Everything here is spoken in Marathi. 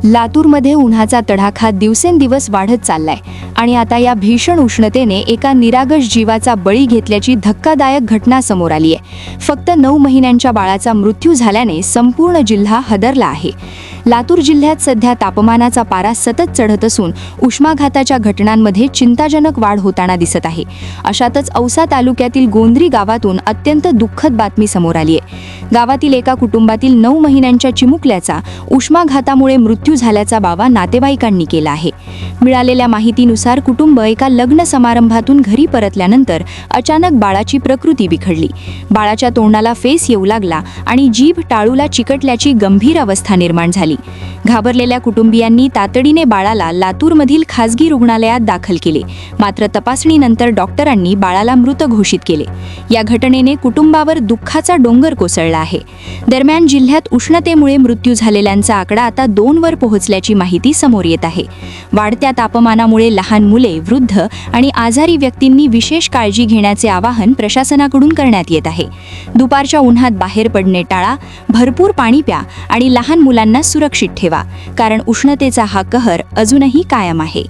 लातूरमध्ये उन्हाचा तडाखा दिवसेंदिवस वाढत चाललाय आणि आता या भीषण उष्णतेने एका निरागस जीवाचा बळी घेतल्याची धक्कादायक घटना समोर आली आहे। फक्त 9 महिन्यांच्या बाळाचा मृत्यू झाल्याने संपूर्ण जिल्हा हादरला आहे। लातूर जिल्ह्यात सध्या तापमानाचा पारा सतत चढत असून उष्माघाताच्या घटनांमध्ये चिंताजनक वाढ होताना दिसत आहे। अशातच औसा तालुक्यातील गोंद्री गावातून अत्यंत दुःखद बातमी समोर आली आहे। गावातील एका कुटुंबातील 9 महिन्यांच्या चिमुकल्याचा उष्माघातामुळे मृत्यू झाल्याचा दावा नातेवाईकांनी केला आहे। मिळालेल्या माहितीनुसार कुटुंब एका लग्न समारंभातून घरी परतल्यानंतर अचानक बाळाची प्रकृती बिघडली। बाळाच्या तोंडाला फेस येऊ लागला आणि जीभ टाळूला चिकटल्याची गंभीर अवस्था निर्माण झाली। घाबरलेल्या कुटुंबियांनी तातडीने बाळाला लातूरमधील खासगी रुग्णालयात दाखल केले, मात्र तपासणीनंतर डॉक्टरांनी बाळाला मृत घोषित केले। या घटनेने कुटुंबावर दुःखाचा डोंगर कोसळला आहे। दरम्यान जिल्ह्यात उष्णतेमुळे मृत्यू झालेल्यांचा आकडा आता 2 वर पोहोचल्याची माहिती समोर येत आहे। वाढत्या तापमानामुळे लहान मुले, वृद्ध आणि आजारी व्यक्तींनी विशेष काळजी घेण्याचे आवाहन प्रशासनाकडून करण्यात येत आहे। दुपारच्या उन्हात बाहेर पडणे टाळा, भरपूर पाणी प्या आणि लहान मुलांना सुरक्षित ठेवा, कारण उष्णतेचा हा कहर अजूनही कायम आहे।